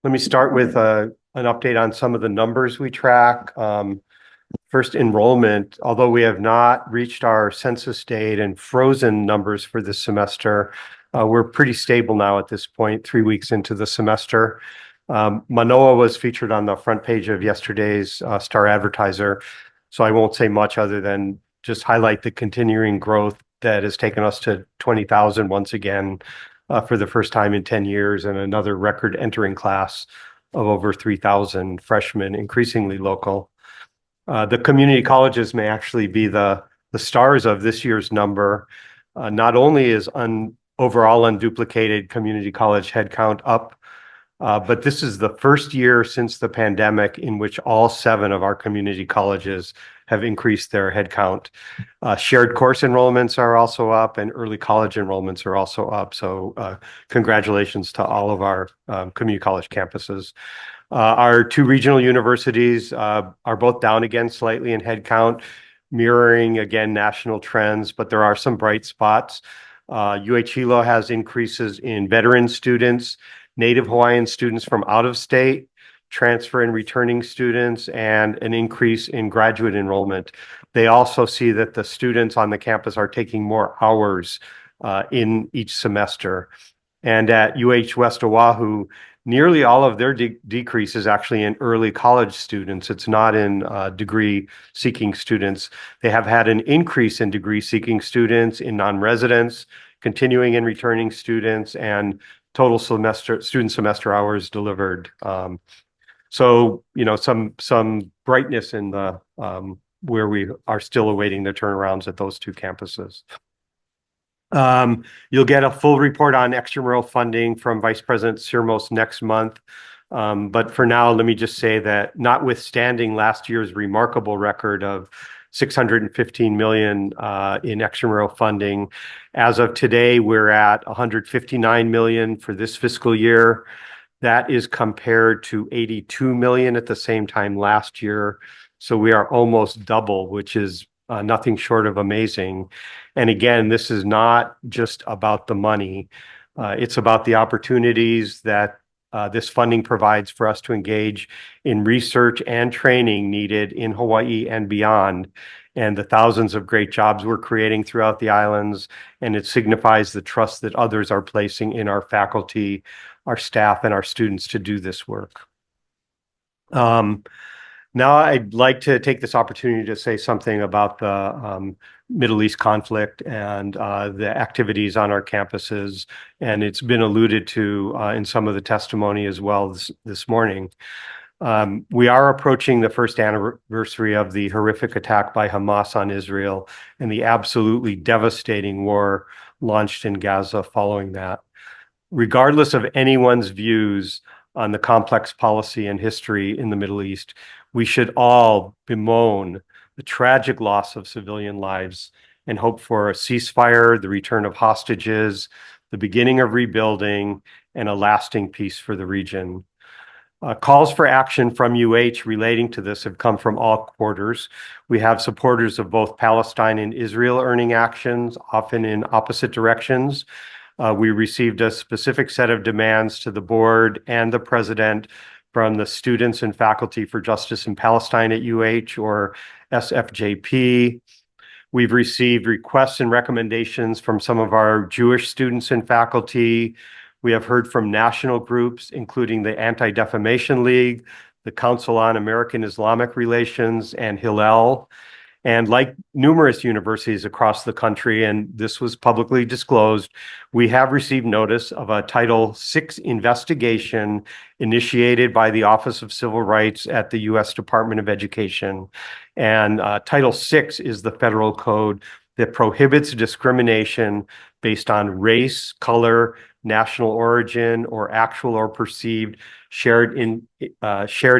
Let me start with an update on some of the numbers we track. First, enrollment, although we have not reached our census date and frozen numbers for this semester, we're pretty stable now at this point, 3 weeks into the semester. Manoa was featured on the front page of yesterday's Star Advertiser, so I won't say much other than just highlight the continuing growth that has taken us to 20,000 once again for the first time in 10 years, and another record entering class of over 3,000 freshmen, increasingly local. The community colleges may actually be the stars of this year's number. Not only is overall unduplicated community college headcount up, but this is the first year since the pandemic in which all 7 of our community colleges have increased their headcount. Shared course enrollments are also up, and early college enrollments are also up. So congratulations to all of our community college campuses. Our 2 regional universities are both down again slightly in headcount, mirroring again national trends, but there are some bright spots. UH-Hilo has increases in veteran students, Native Hawaiian students from out of state, transfer and returning students, and an increase in graduate enrollment. They also see that the students on the campus are taking more hours in each semester. And at UH West Oahu, nearly all of their decrease is actually in early college students. It's not in degree-seeking students. They have had an increase in degree-seeking students, in non-residents, continuing and returning students, and total student semester hours delivered. So, you know, some brightness in the where we are still awaiting the turnarounds at those 2 campuses. You'll get a full report on extramural funding from Vice President Sirmos next month. But for now, let me just say that notwithstanding last year's remarkable record of $615 million in extramural funding, as of today, we're at $159 million for this fiscal year. That is compared to $82 million at the same time last year. So we are almost double, which is nothing short of amazing. And again, this is not just about the money. It's about the opportunities that this funding provides for us to engage in research and training needed in Hawaii and beyond, and the thousands of great jobs we're creating throughout the islands. And it signifies the trust that others are placing in our faculty, our staff, and our students to do this work. Now I'd like to take this opportunity to say something about the Middle East conflict and the activities on our campuses. And it's been alluded to in some of the testimony as well this morning. We are approaching the first anniversary of the horrific attack by Hamas on Israel and the absolutely devastating war launched in Gaza following that. Regardless of anyone's views on the complex policy and history in the Middle East, we should all bemoan the tragic loss of civilian lives and hope for a ceasefire, the return of hostages, the beginning of rebuilding, and a lasting peace for the region. Calls for action from UH relating to this have come from all quarters. We have supporters of both Palestine and Israel earning actions, often in opposite directions. We received a specific set of demands to the board and the president from the Students and Faculty for Justice in Palestine at UH, or SFJP. We've received requests and recommendations from some of our Jewish students and faculty. We have heard from national groups, including the Anti-Defamation League, the Council on American Islamic Relations, and Hillel. And like numerous universities across the country, and this was publicly disclosed, we have received notice of a Title VI investigation initiated by the Office of Civil Rights at the U.S. Department of Education. And Title VI is the federal code that prohibits discrimination based on race, color, national origin, or actual or perceived shared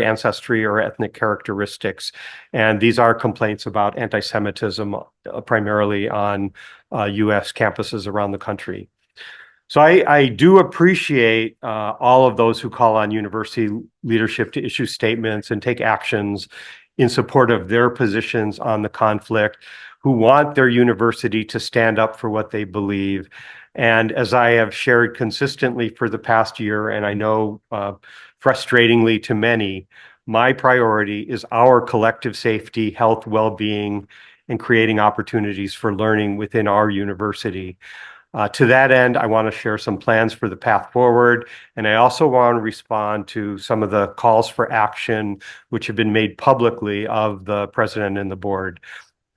ancestry or ethnic characteristics. And these are complaints about anti-Semitism, primarily on U.S. campuses around the country. So I do appreciate all of those who call on university leadership to issue statements and take actions in support of their positions on the conflict, who want their university to stand up for what they believe. And as I have shared consistently for the past year, and I know frustratingly to many, my priority is our collective safety, health, well-being, and creating opportunities for learning within our university. To that end, I want to share some plans for the path forward, and I also want to respond to some of the calls for action which have been made publicly of the president and the board.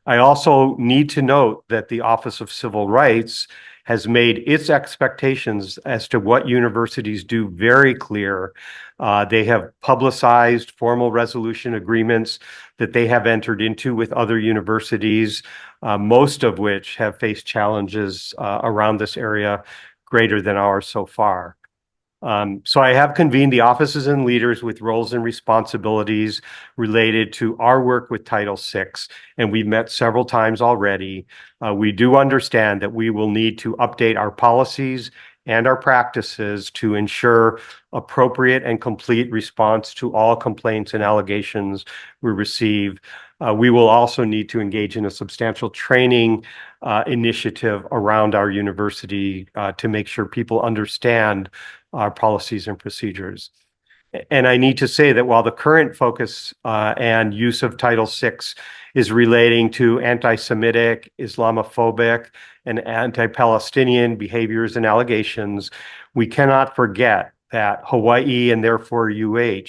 I also need to note that the Office of Civil Rights has made its expectations as to what universities do very clear. They have publicized formal resolution agreements that they have entered into with other universities, most of which have faced challenges around this area greater than ours so far. So I have convened the offices and leaders with roles and responsibilities related to our work with Title VI, and we've met several times already. We do understand that we will need to update our policies and our practices to ensure appropriate and complete response to all complaints and allegations we receive. We will also need to engage in a substantial training initiative around our university to make sure people understand our policies and procedures. And I need to say that while the current focus and use of Title VI is relating to anti-Semitic, Islamophobic, and anti-Palestinian behaviors and allegations, we cannot forget that Hawaii, and therefore UH,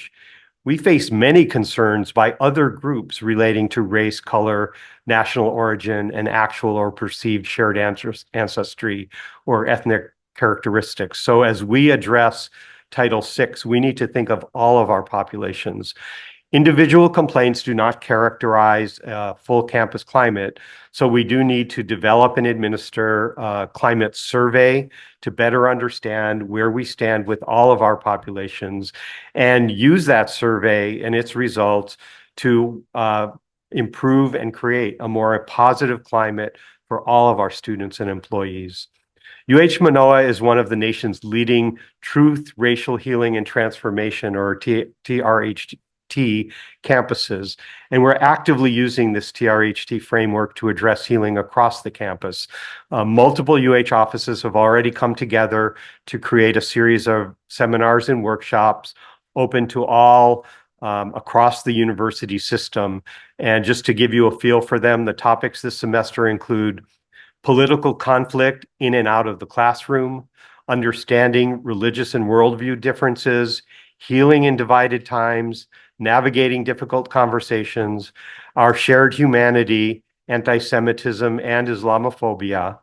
we face many concerns by other groups relating to race, color, national origin, and actual or perceived shared ancestry or ethnic characteristics. So as we address Title VI, we need to think of all of our populations. Individual complaints do not characterize a full campus climate, so we do need to develop and administer a climate survey to better understand where we stand with all of our populations and use that survey and its results to improve and create a more positive climate for all of our students and employees. Manoa is one of the nation's leading Truth, Racial Healing, and Transformation, or TRHT, campuses, and we're actively using this TRHT framework to address healing across the campus. Multiple offices have already come together to create a series of seminars and workshops open to all across the university system. And just to give you a feel for them, the topics this semester include political conflict in and out of the classroom, understanding religious and worldview differences, healing in divided times, navigating difficult conversations, our shared humanity, anti-Semitism, and Islamophobia.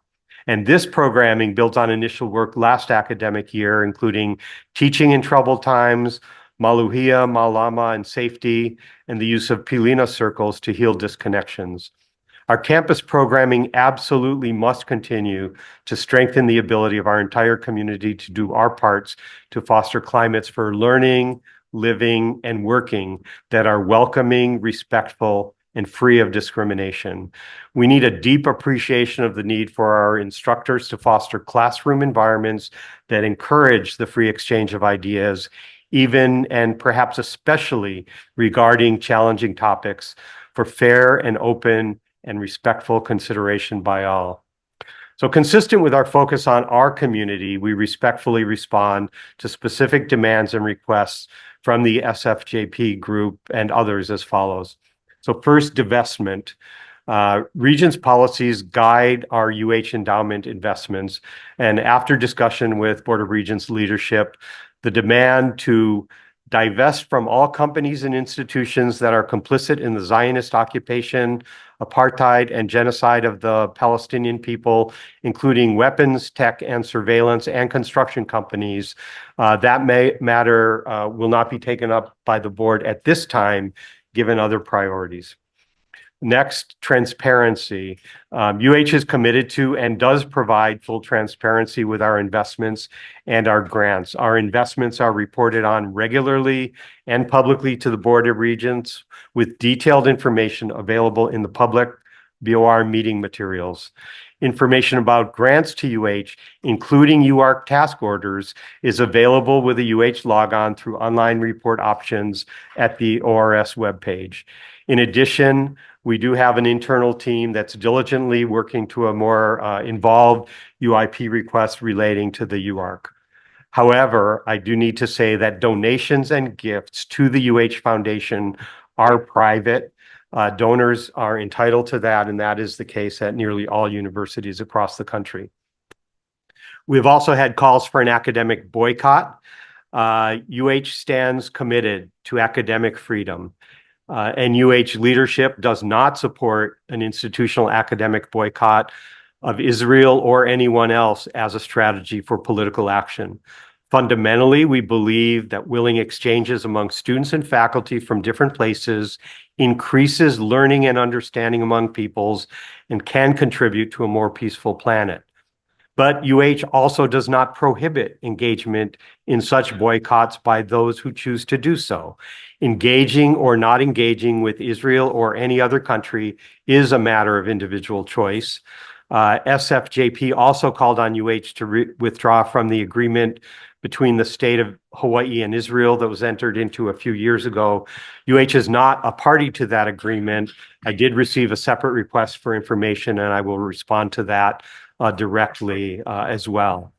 And this programming builds on initial work last academic year, including teaching in troubled times, Maluhia, Malama, and safety, and the use of Pilina circles to heal disconnections. Our campus programming absolutely must continue to strengthen the ability of our entire community to do our parts to foster climates for learning, living, and working that are welcoming, respectful, and free of discrimination. We need a deep appreciation of the need for our instructors to foster classroom environments that encourage the free exchange of ideas, even and perhaps especially regarding challenging topics, for fair and open and respectful consideration by all. So consistent with our focus on our community, we respectfully respond to specific demands and requests from the SFJP group and others as follows. So first, divestment. Regents policies guide our endowment investments, and after discussion with Board of Regents leadership, the demand to divest from all companies and institutions that are complicit in the Zionist occupation, apartheid, and genocide of the Palestinian people, including weapons, tech, and surveillance, and construction companies. That matter will not be taken up by the board at this time, given other priorities. Next, transparency. is committed to and does provide full transparency with our investments and our grants. Our investments are reported on regularly and publicly to the Board of Regents with detailed information available in the public BOR meeting materials. Information about grants to including UARC task orders, is available with a logon through online report options at the ORS webpage. In addition, we do have an internal team that's diligently working to a more involved UIP request relating to the UARC. However, I do need to say that donations and gifts to the UH Foundation are private. Donors are entitled to that, and that is the case at nearly all universities across the country. We've also had calls for an academic boycott. UH stands committed to academic freedom. And UH leadership does not support an institutional academic boycott of Israel or anyone else as a strategy for political action. Fundamentally, we believe that willing exchanges among students and faculty from different places increases learning and understanding among peoples and can contribute to a more peaceful planet. But UH also does not prohibit engagement in such boycotts by those who choose to do so. Engaging or not engaging with Israel or any other country is a matter of individual choice. SFJP also called on UH to withdraw from the agreement between the state of Hawaii and Israel that was entered into a few years ago. UH is not a party to that agreement. I did receive a separate request for information, and I will respond to that directly as well.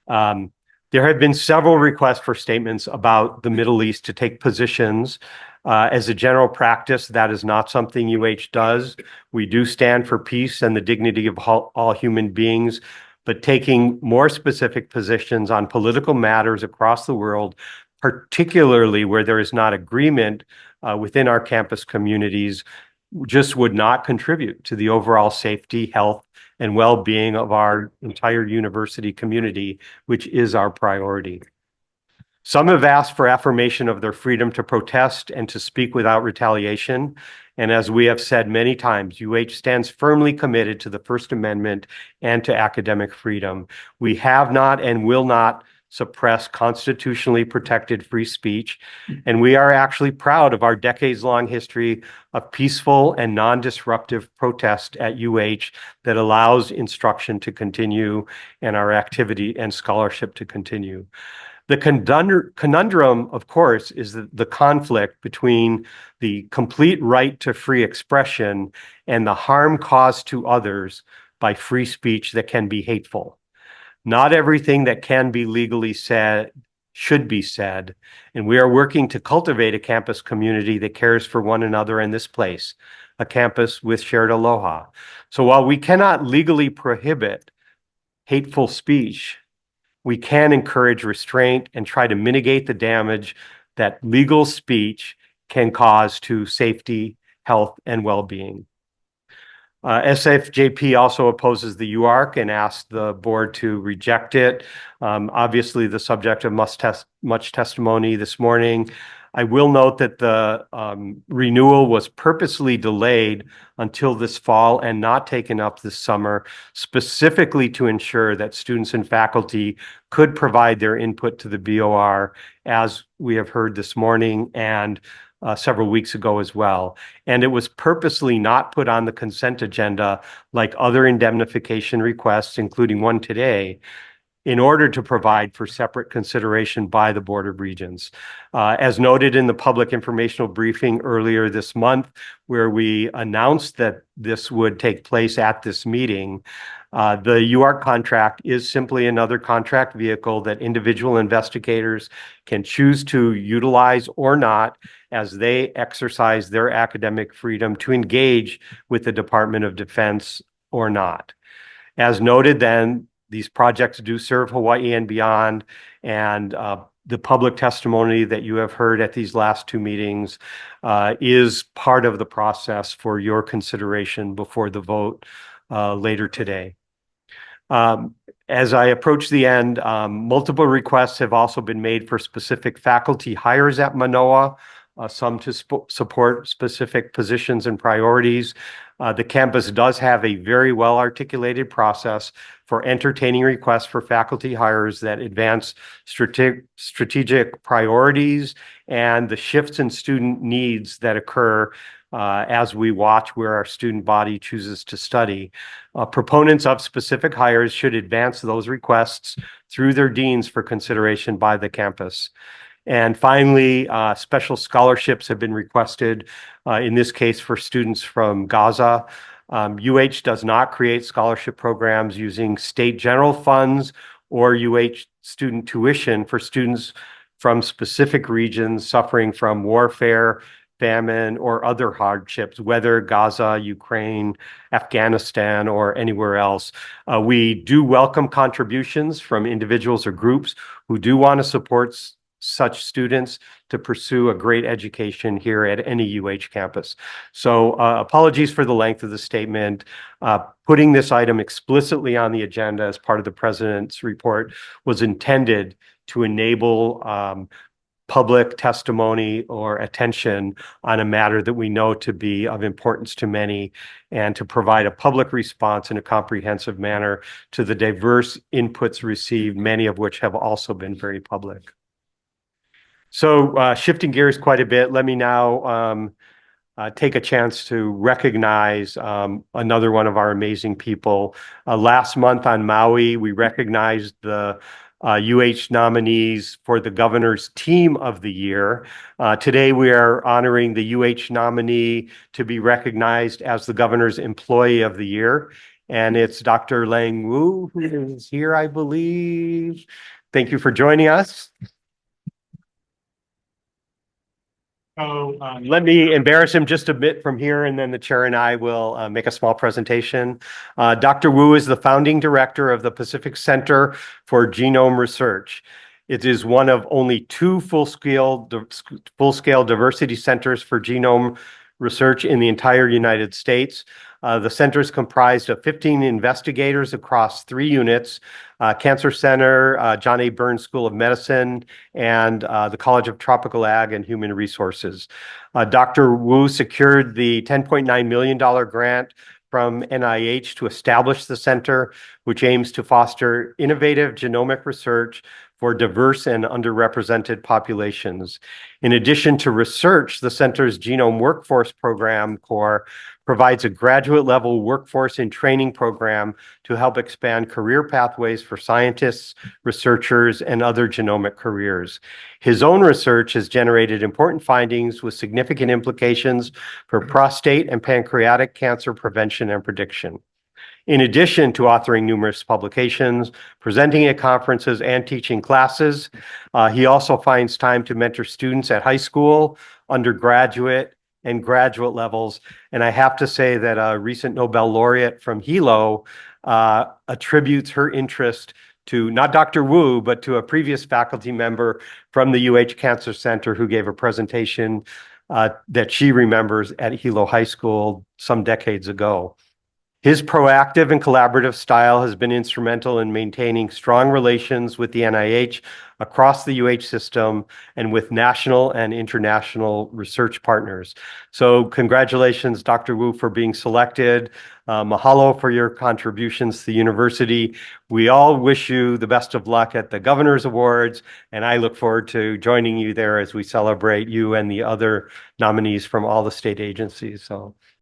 There have been several requests for statements about the Middle East to take positions. As a general practice, that is not something UH does. We do stand for peace and the dignity of all human beings, but taking more specific positions on political matters across the world, particularly where there is not agreement within our campus communities, just would not contribute to the overall safety, health, and well-being of our entire university community, which is our priority. Some have asked for affirmation of their freedom to protest and to speak without retaliation. And as we have said many times, UH stands firmly committed to the First Amendment and to academic freedom. We have not and will not suppress constitutionally protected free speech. And we are actually proud of our decades-long history of peaceful and non-disruptive protest at UH that allows instruction to continue and our activity and scholarship to continue. The conundrum, of course, is the conflict between the complete right to free expression and the harm caused to others by free speech that can be hateful. Not everything that can be legally said should be said, and we are working to cultivate a campus community that cares for one another in this place, a campus with shared aloha. So while we cannot legally prohibit hateful speech, we can encourage restraint and try to mitigate the damage that legal speech can cause to safety, health, and well-being. SFJP also opposes the UARC and asked the board to reject it. Obviously, the subject of much testimony this morning. I will note that the renewal was purposely delayed until this fall and not taken up this summer, specifically to ensure that students and faculty could provide their input to the BOR, as we have heard this morning and several weeks ago as well. And it was purposely not put on the consent agenda like other indemnification requests, including one today, in order to provide for separate consideration by the Board of Regents. As noted in the public informational briefing earlier this month, where we announced that this would take place at this meeting, the UARC contract is simply another contract vehicle that individual investigators can choose to utilize or not as they exercise their academic freedom to engage with the Department of Defense or not. As noted then, these projects do serve Hawaii and beyond, and the public testimony that you have heard at these last two meetings is part of the process for your consideration before the vote later today. As I approach the end, multiple requests have also been made for specific faculty hires at Manoa, some to support specific positions and priorities. The campus does have a very well-articulated process for entertaining requests for faculty hires that advance strategic priorities and the shifts in student needs that occur as we watch where our student body chooses to study. Proponents of specific hires should advance those requests through their deans for consideration by the campus. And finally, special scholarships have been requested, in this case for students from Gaza. UH does not create scholarship programs using state general funds or UH student tuition for students from specific regions suffering from warfare, famine, or other hardships, whether Gaza, Ukraine, Afghanistan, or anywhere else. We do welcome contributions from individuals or groups who do want to support such students to pursue a great education here at any UH campus. So apologies for the length of the statement. Putting this item explicitly on the agenda as part of the president's report was intended to enable public testimony or attention on a matter that we know to be of importance to many, and to provide a public response in a comprehensive manner to the diverse inputs received, many of which have also been very public. So shifting gears quite a bit, let me now take a chance to recognize another one of our amazing people. Last month on Maui, we recognized the UH nominees for the Governor's Team of the Year. Today, we are honoring the UH nominee to be recognized as the Governor's Employee of the Year. And it's Dr. Lang Wu, who is here, I believe. Thank you for joining us. So let me embarrass him just a bit from here, and then the chair and I will make a small presentation. Dr. Wu is the founding director of the Pacific Center for Genome Research. It is one of only two full-scale diversity centers for genome research in the entire United States. The center is comprised of 15 investigators across 3 units, Cancer Center, John A. Burns School of Medicine, and the College of Tropical Ag and Human Resources. Dr. Wu secured the $10.9 million grant from NIH to establish the center, which aims to foster innovative genomic research for diverse and underrepresented populations. In addition to research, the center's Genome Workforce Program Core provides a graduate level workforce and training program to help expand career pathways for scientists, researchers, and other genomic careers. His own research has generated important findings with significant implications for prostate and pancreatic cancer prevention and prediction. In addition to authoring numerous publications, presenting at conferences, and teaching classes, he also finds time to mentor students at high school, undergraduate, and graduate levels. And I have to say that a recent Nobel laureate from Hilo attributes her interest to not Dr. Wu, but to a previous faculty member from the UH Cancer Center who gave a presentation that she remembers at Hilo High School some decades ago. His proactive and collaborative style has been instrumental in maintaining strong relations with the NIH across the UH system and with national and international research partners. So congratulations, Dr. Wu, for being selected. Mahalo for your contributions to the university. We all wish you the best of luck at the Governor's Awards, and I look forward to joining you there as we celebrate you and the other nominees from all the state agencies. So